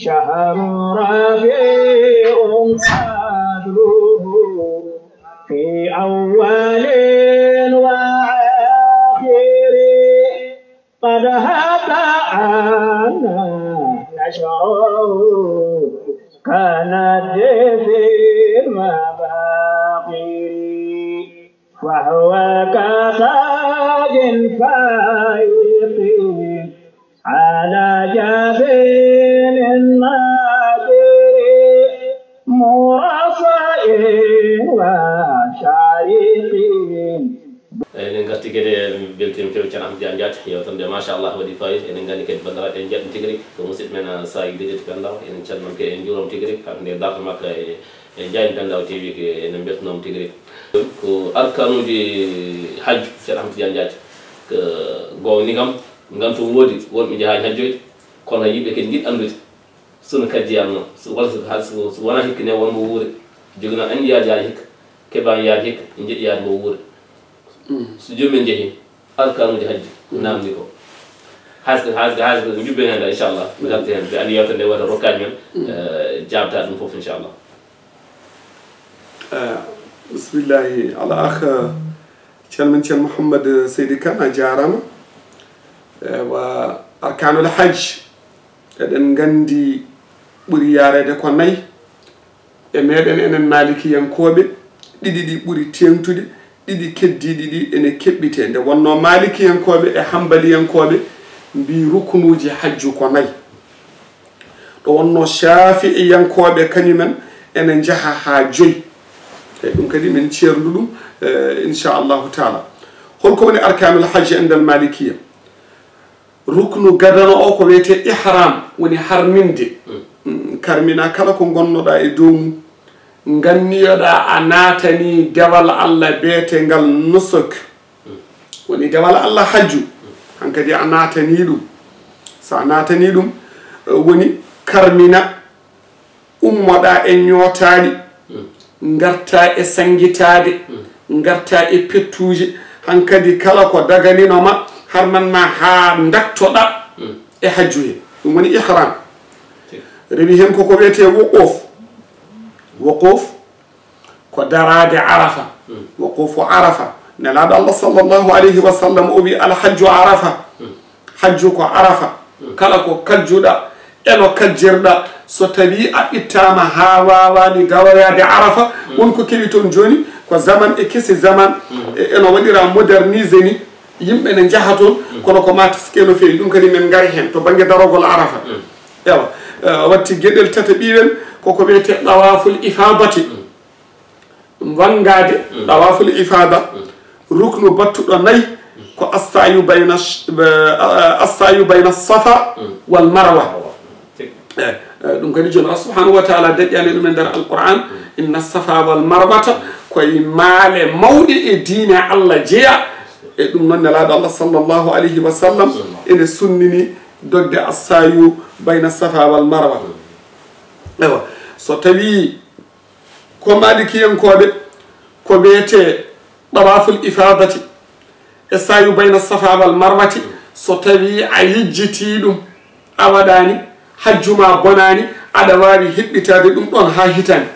شهر ربيع قدره في أول وآخر قد هدى عنا نشره كانت في المباقر وهو كتاج فائق على جبين نادر مرصع وشارق. enen garti kede beltima fewi ceerno Ahmed Tidiane Diaty yewtande machallah waɗi fayida enen gandi kadi bandiraɓe en jeeɗum tigui rigui ko musidɗo men Saydou Dejetti Pendaw enen calminamo kadi en juuroma tigui rigui hande darto makko e Diagne Pendaw TV ko enen beltanoma tigui rigui ko arkanuji hajju ceerno Ahmed Tidiane Diaty ko gowni kam ngam to woodi wonɓe jaahaji hajjoyde kono yimɓe kadi jiɗi andude sono kaddiyanno walla so wona hikka ne wonmo wuure jogino andi yaade yaade hikka keɓani yaade hikka jiɗi yaade mo wuure so jomumen jeehi arkanuji hajji namdi ko haasde ko jubben hen inchallah mi garti hen ɓe andi yewtere nde wata rokkani men jabta ɗum foof inchallah. bismillahi ala akh calmin ceerno Mouhammad Seydi Kane a jarama wa arkanul hajj eɗen gandi ɓuuri yarede ko nayyi e meɗen enen malikiyankoɓe ɗiɗi ɗi ɓuuri tengtude ɗiɗi keddiɗi ɗi ene keɓɓite nde wonno malikiyankoɓe e hambaliyankoɓe mbi rukunuji hajju ko nayyi ɗo wonno shafi'iyankoɓe kañumen ene jaaha ha 5 e ɗum kadi min ceerdu ɗum inchallahu taala. holko woni arkanul hajji endal malikiya? ruknu gadano o ko wiyete ihram woni harminde karmina kala ko gonnoɗa e dow mum ganniyoɗa a natani dewal Allah beetengal nusuk woni dewal Allah hajju hankadi a natani ɗum so a natani ɗum woni karmina ummoɗa e ñootaɗi garta e sangitade garta e pettuje hankadi kala ko daganinoma harmanma ha daktoɗa e hajju he ɗum woni ihram. rewi hen koko wiyete woqof ko darade arafa woqofu arafa nelaɗo Allah sallllahu alayhi wa sallam o wi alhajju arafa hajju ko arafa kala ko kajjuɗa eno kajjirɗa so tawi a ittama ha wawani gawoyade arafa wonko kewi toon joni ko zaman e kesi zaman eno waɗira modernisé ni yimɓe ne jaaha toon kono ko mataske no fewi ɗum kadi men gari hen to banggue darogol arafa ewa watti gueɗel tata ɓiwen koko wiyete ɗawaful ifadati wangade ɗawaful ifada ruknu battuɗo nayyi ko assayu bayna safa wal marwa ɗum kadi joni Allah subhanahu wa taala daƴƴani ɗum e nder alquran inna safa wal marwata koye maale mawɗe e diine Allah jeeya e ɗum noon nelaɗo Allah sallllahu alayhi wa sallam ene sunnini dogde assayu bayna safa wal marwa. ewa so tawi ko malikiyankoɓe ko wiyete ɗawaful ifadati e sayu bayna safa wal marwati so tawi a yejjiti ɗum a waɗani hajjuma bonani aɗa wawi heɓɓitade ɗum ɗon ha hitani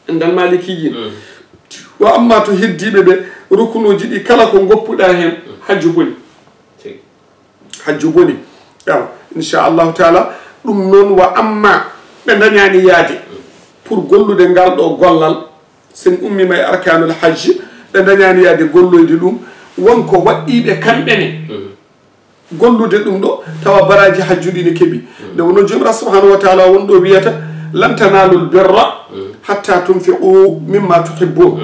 endal malikiyyin wa amma to heddiɓe ɓe rukunuji ɗi kala ko goppuɗa hen hajju boni ewa inchallahu taala ɗum noon wa amma ɓe dañani yaade pour gollude ngal ɗo gollal sen ummima e arkanul hajji ɓe dañani yaade golloyde ɗum wonko waɗɗiɓe kamɓene gollude ɗum ɗo tawa baraji hajjuɗi ne keeɓi nde wono jomira subhanahu wa taala wonɗo wiyata lan tanalul birra hatta tunfiqu mimma tuhibbun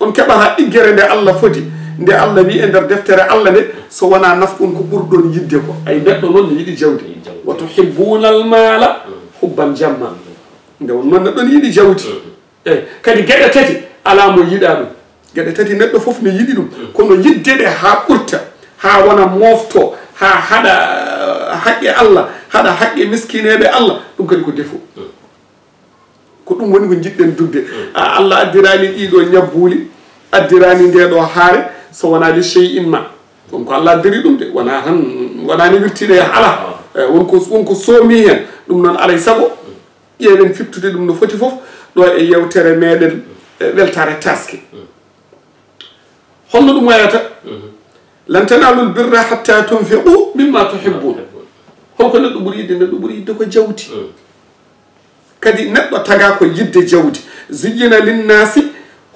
on keɓata ɗiggere nde Allah foti nde Allah wi e nder deftere Allah nde so wona nafɗum ko ɓurɗon yidde ko ay neɗɗo noon ne yiɗi jawdi wa tuhibbuna al mala hubban jamma nde won noon neɗɗo ne yiɗi jawdi eyyi kadi gueɗe tati ala mo yiɗa ɗum gueɗe tati neɗɗo foof ne yiɗi ɗum kono yiddeɗe ha ɓurta ha wona mofto ha haɗa haqqe Allah haɗa haqqe miskineɓe Allah ɗum kadi ko défaut ko ɗum woni ko jiɗɗen dugde Allah addirani ɗiɗo ñabbuli addirani ndeɗo haare so wona li shay'in ma ɗum ko Allah addiri ɗum de wona tan wonani wirtiɗe ala wonko soomi hen ɗum noon alay sago ƴeewen fiftude ɗum no foti fof ɗo e yewtere meɗen weltare taske holno ɗum wayata lan tanalul birra hatta tunfiqu mimma tuhibbun holko neɗɗo ɓuuri yidde neɗɗo ɓuuri yidde ko jawdi kadi neɗɗo taga ko yidde jawdi zuyyina linnasi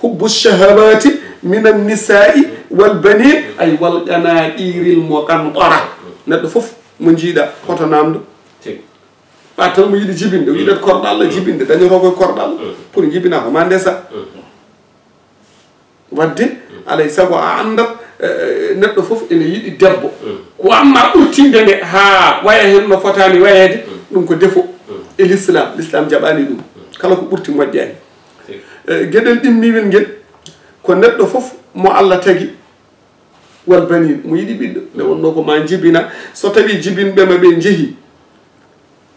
hubbu shahawati min annisai walbanin ay walqanaɗiril muqantara neɗɗo fof mo jiiɗa hoto namdo ɓa tan mo yiɗi jibinde o yiɗat korɗo Allah jibinde dañoto koye korɗo Allah pour jibina ko ma ndesa wadde alay sago a andat neɗɗo fof ene yiɗi debbo ko amma ɓurtinde nde ha waya hen no fotani wayede ɗum ko défaut e l'islam jaɓani ɗum kala ko ɓurti moƴƴani gueɗel ɗimmiwel ngel ko neɗɗo fof mo Allah tagui wal banin mo yiɗi ɓiɗɗo nde wonno ko ma jibina so tawi jibinɓema ɓe jeehi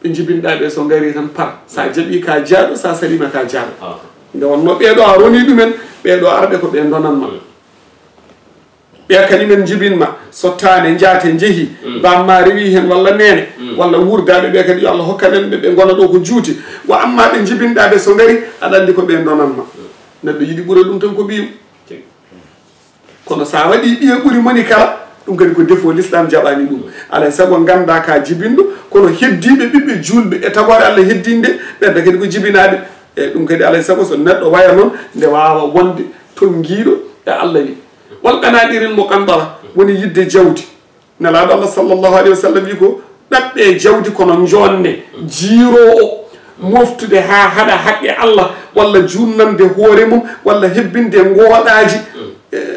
ɓe jibinɗaɓe so gari tan par sa jaaɓi ka jaaɗo sa salima ka jaaɗo nde wonno ɓeɗo a roni ɗumen ɓeɗo arɓe ko ɓe donanma ɓe kañumen jibinma sottane jaate jeehi bamma rewi hen walla nene walla wurdaɓe ɓe kadi yo Allah hokkanen ɓe gona ɗo ko juuti wa amma ɓe jibinɗaɓe so gari aɗa andi ko ɓe donanma neɗɗo yiɗi ɓuura ɗum tan ko ɓiyum kono sa waɗi ɓiye ɓuuri moni kala ɗum kadi ko défaut l'islam jaɓani ɗum alay sago ganda ka jibinɗo kono heddiɓe ɓiɓɓe julɓe e tagore Allah heddinde ɓedda kadi ko jibinaɓe e ɗum kadi alay sago so neɗɗo waya noon nde wawa wonde tonguiɗo e Allah wi walqanaɗiril muqantara woni yidde jawdi nelaɗo Allah sallllahu alayhi wa sallam wi ko ɗaɓɓe jawdi kono jonde jiiro o moftude ha haɗa haqqe Allah walla junnande hoore mum walla hebbinde gooɗaji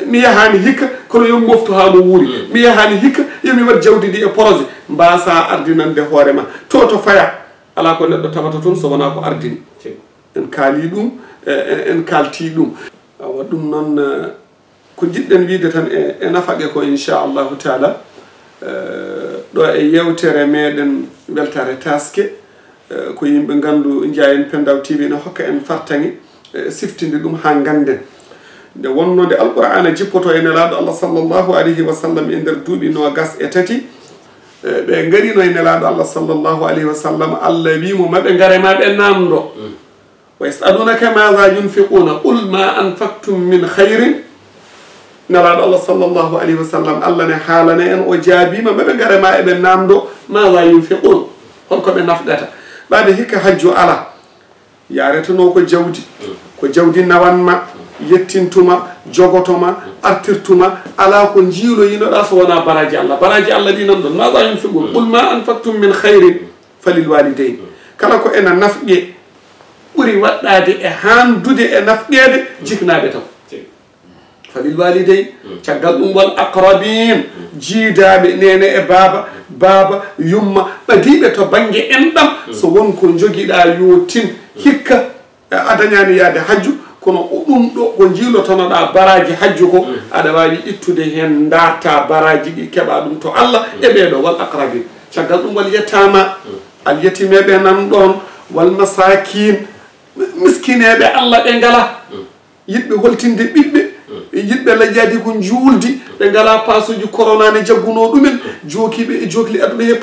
mi yahani hikka kono yo moftu ha no wuuri mi yahani hikka yomi wat jawdi ndi e projet mbasa ardinande hoore ma to faya ala ko neɗɗo tawata toon so wona ko ardini en kaali ɗum en kalti ɗum awa ɗum noon ko jiɗɗen wiide tan e nafaqe ko inchallahu taala ɗo e yewtere meɗen weltare taske ko yimɓe gandu jeeyen Pendaw TV ne hokka en fartangi siftinde ɗum ha ganden nde wonnode alqur'ana jippoto e nelaɗo Allah sallllahu alayhi wa sallam e nder duuɓi nogas e tati ɓe garino e nelaɗo Allah sallllahu alayhi wa sallam Allah wimo maɓe garema ɓe namdo wa yasalunaka madha yunfiquna qul ma anfaqtum min khayrin nelaɗo Allah sallllahu alayhi wa sallam Allah ne haalane en o jaabima maɓe garema eɓe namdo madha yunfiqun holko ɓe nafɗata ɓaade hikka hajju ala yaretano ko jawdi nawanma yettintuma jogotoma artirtuma ala ko jiiloyinoɗa so wona baraji Allah ɗi nan ɗon maɗa yunfiqun qul ma anfaqtum min khayrin falil walidayn kala ko ena nafƴe ɓuri waɗɗade e handude e nafƴede jiknaɓe taw falil walidayn caggal ɗum wal aqrabin jiidaɓe nene e baba yumma ɓadiɓe to banggue enɗam so wonko joguiɗa yo tin hikka a dañani yaade hajju kono ɗum ɗo ko jiilotonoɗa baraji hajju ko aɗa wawi ittude hen darta baraji ɗi keɓa ɗum to Allah e ɓeɗo wal aqrabin caggal ɗum wal yettama al yetimeɓe nan ɗon wal masakin miskineɓe Allah ɓe ngala yiɗɓe holtinde ɓiɓɓe yiɗɓe lajjadi ko juuldi ɓe ngala pasuji corona ne jagguno ɗumen jokiɓe e jokli aduna he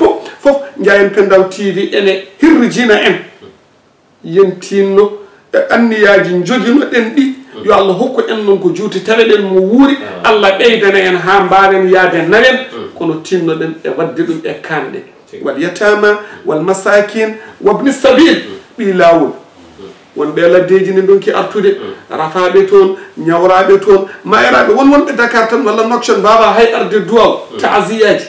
fof jeeyen Pendaw TV ene hirjina en yentinno e anniyaji joguino ɗen ɗi yo Allah hokku en noon ko juuti taweɗen mo wuuri Allah ɓeydana en ha mbawen yaade nawen kono tinnoɗen e wadde ɗum e kanɗe wal yatama wal masakin wabni sabil ɓi lawol wonɓe laddeji ne donki artude rafaɓe toon ñawraɓe toon mayraɓe wonɓe Dakar tan walla Nouakchott mbawa hay arde duwaw taasiyaji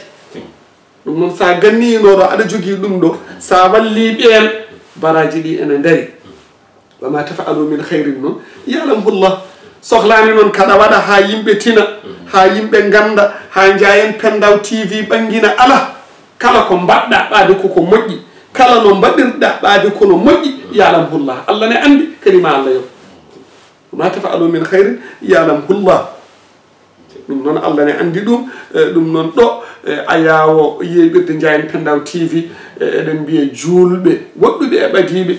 ɗum noon sa ganninoɗo aɗa jogui ɗum ɗo sa walli ɓeen baraji ɗi ene daari wama tafalu min khayrin noon yalamhullah sohlani noon kaɗa waɗa ha yimɓe tina ha yimɓe ganda ha jeeyen Pendaw TV ɓangguina ala kala ko mbaɗɗa ɓaade koko moƴƴi kala no mbaɗirɗa ɓaade kono moƴƴi yalamhullah Allah ne andi kalima Allah yo ma tafalu min khayrin yalamhullah ɗum noon Allah ne andi ɗum noon ɗo a yawo yeɓirde jeeyen Pendaw TV eɗen mbiya julɓe woɗɗuɓe e ɓadiɓe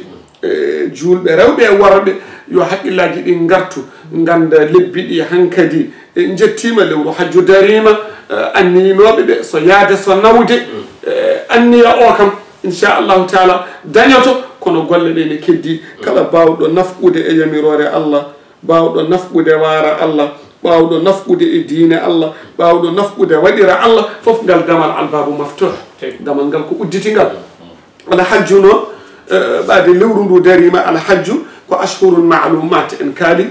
julɓe rewɓe e worɓe yo haqqillaji ɗi gartu ganda lebbi ɗi hankadi jettima lewru hajju darima anninoɓe ɓe so yaade so nawde anniya o kam inchallahu taala dañoto kono golle ɗe ne keddi kala bawɗo nafɓude e yamirore Allah bawɗo nafɓude waara Allah bawɗo nafɓude e diine Allah bawɗo nafɓude waɗira Allah fof ngal damal albabu maftuh damal ngal ko udditingal ala hajju no ɓaade lewru ndu darima ala hajju ko ashhurun ma'lumat en kaali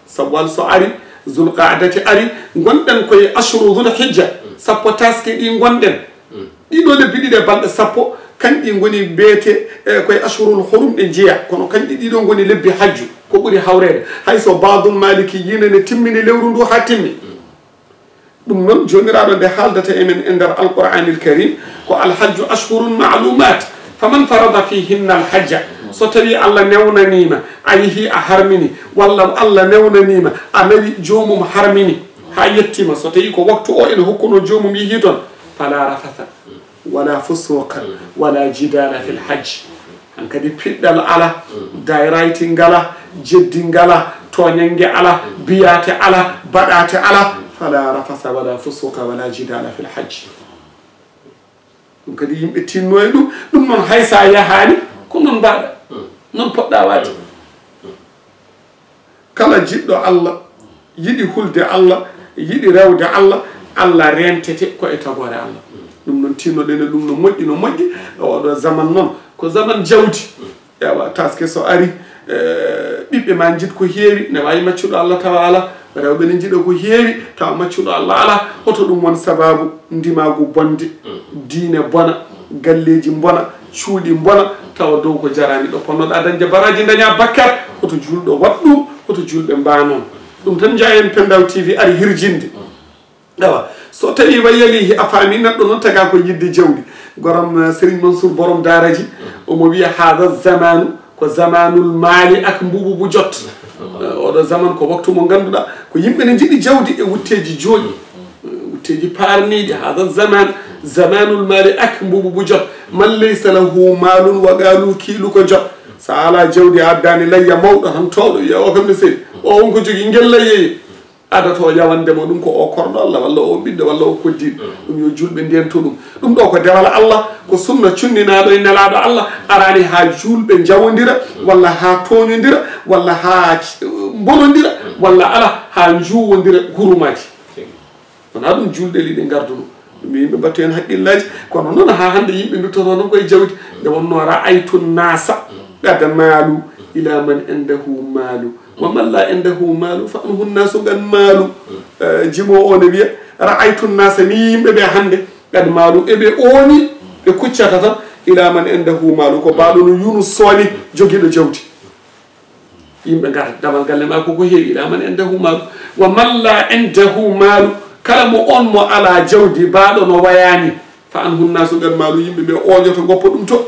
sawwal so ari zulqa'dati ari gonɗen koye ashhuru dhul hijja sappo taske ɗi gonɗen ɗiɗo lebbi ɗiɗi e balɗe sappo kanɗi goni beete koye ashhurul hurum ɗe jeeya kono kanɗi ɗiɗo goni lebbi hajju ko ɓuri hawrede hayso badul maliki yinene timmini lewru ndu ha timmi ɗum noon jomiraɗo nde haaldata emen e nder alqur'anil karim ko alhajju ashhurun ma'lumat faman farada fihinna alhajja so tawi Allah newnanima a yeehi a harmini walla Allah newnanima a nawi jomum harmini ha yettima so tawi ko waktu o ene hokkuno jomum yeehi toon fala rafatha wala fusuqa wala jidala fil hajj hankadi piɗɗal ala dayrayти ngala jeddi ngala toñange ala biyate ala baɗate ala fala rafasa wala fusuqa wala jidala fil hajj ɗum kadi yimɓe tinno e ɗum noon haysa yahani ko noon mbaɗa noon poɗɗa waade kala jiɗɗo Allah yiɗi hulde Allah yiɗi rewde Allah Allah rentete ko e tagore Allah ɗum noon tinnoɗene ɗum no moƴƴi oɗo zaman noon ko zaman jawdi ewa taske so ari ɓiɓɓe ma jiɗ ko heewi ne wawi maccuɗo Allah tawa ala rewɓe ne jiɗa ko heewi tawa maccuɗo Allah ala hoto ɗum won sababu ndimagu bonde diine bona galleji bona cuuɗi bona tawa dow ko jarani ɗo ponnoɗa dañde baraji daña bakkat hoto julɗo waɗɗum hoto julɓe mbanon ɗum tan jayen Pendaw TV ari hirjinde ewa so tawi wayalihi a faami neɗɗo noon taga ko yidde jawdi goram Serigne Mansour borom daraji omo wiya hada zamanu ko zamanul maali ak mbuɓuɓu jot oɗo zaman ko waktu mo ganduɗa ko yimɓe ne jiɗi jawdi e wutteji jooɗi wutteji parniɗi hada zaman zamanul maali ak mbuɓuɓu jot man laysa lahu malun wa qalu kiilu ko jot sa ala jawdi addani layya mawɗo tan towɗo wiya o kam ne seydi o wonko jogui ngel layyeyi adato yawandemo ɗum ko o korɗo Allah walla o ɓiɗɗo walla o koddiɗo ɗum yo julɓe ndento ɗum ɗo ko dewal Allah ko sunna cunninaɗo e nelaɗo Allah arani ha julɓe jawodira walla ha toñodira walla ha bonodira walla ala ha juwodira hurumaji wona ɗum julɗeli ɗe garduno ɗum yimɓe mbattu hen haqqillaji kono noon ha hande yimɓe duttoto noon koye jawdi nde wonno ra'aytu nasa qad maalu ila man indahu maalu wa man la indahu maalu fa anhu nnasu qad maalu jimo o ne wiya ra'aytu nnasa mi yimɓe ɓe hannde qad maalu eɓe ooni ɓe kuccata tan ila man indahu maalu ko mbaɗo no Yunus sooni jogiiɗo jawdi yimɓe ngara damal galle ma koko heewi ila man indahu maalu wa man la indahu maalu kala mo on mo ala jawdi mbaɗo no wayani fa anhu nnasu qad maalu yimɓe ɓe oñoto goppa ɗum to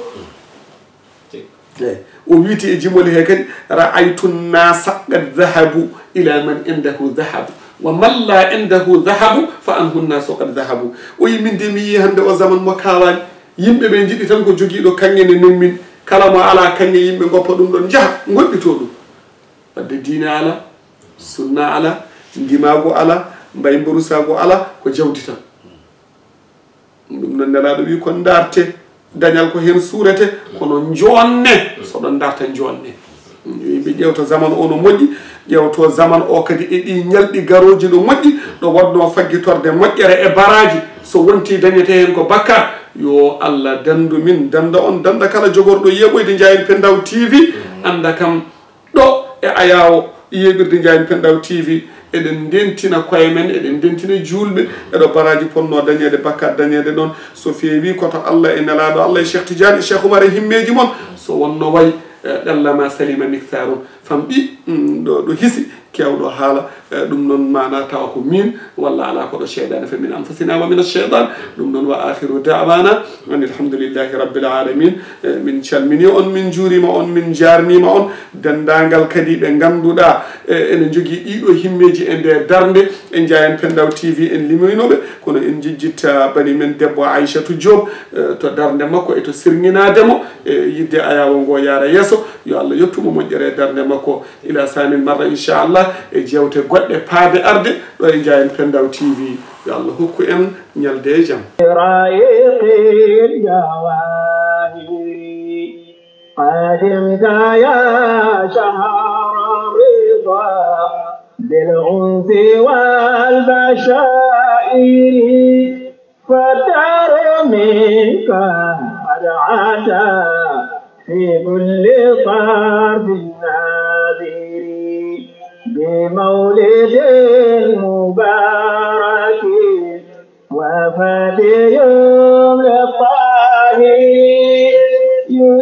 o wiiti e jimoli he kadi ra'aytu nnasa qad dhahabu ila man indahu dhahabu wa man la indahu dhahabu fa anhu nnasu qad dhahabu o yi min de mi yi hande o zaman mo kawani yimɓe ɓe jiɗi tan ko jogiiɗo kanŋe ne nemmin kala mo ala kanŋe yimɓe goppa ɗum ɗon jaha goɗɗito ɗum wadde diine ala sunna ala ndimago ala mbay mborusago ala ko jawdi tan ɗum noon nelaɗo wi kon darte dañal ko hen suurete kono jonne soɗon darta jonne yimɓe ƴewto zaman o no moƴƴi ƴewto zaman o kadi e ɗi ñalɗi garoji no moƴƴi ɗo wadno faggitorde moƴƴere e baraji so wonti dañete hen ko bakkat yo Allah dandu min danda on danda kala jogorɗo yeɓoyde Ndiayen Pendaw TV anda kam ɗo e ayawo yeɓirde Ndiayen Pendaw TV eɗen dentina koye men eɗen dentina julɓe eɗo baraji ponno dañede bakkat dañede ɗon so feewi koto Allah e nelaɗo Allah e Cheikh Tidiane Cheikh Oumar e himmeji moon so wonno wayi ɗallama salima mictarum famɓi ɗo hisi kewɗo haala ɗum noon mana tawa ko min walla ala koɗo cheyɗane fa min anfusina wa min alcheytan ɗum noon wa akhiru da'wana an alhamdulillahi rabbil alamin min calmini on min juurima on min jarnima on dendagal kadi ɓe ganduɗa ene jogui ɗiɗo himmeji e nder darde e Ndiayen Pendaw TV en liminoɓe kono en jejjitta bani men debbo Aissatou Diop to darde makko e to sirginademo yidde ayawo ngo yaara yesso yo Allah yettumo moƴƴere darde makko ila sanil marra inchallah Allah e jewte goɗɗe paade arde ɗo e Ndiayen Pendaw TV yo Allah hokku en ñalde e jam قادمت يا شهر الرضا بالعنف والبشائر فالدار منك قد عدا في كل طرف ناذر بمولد مبارك وفدي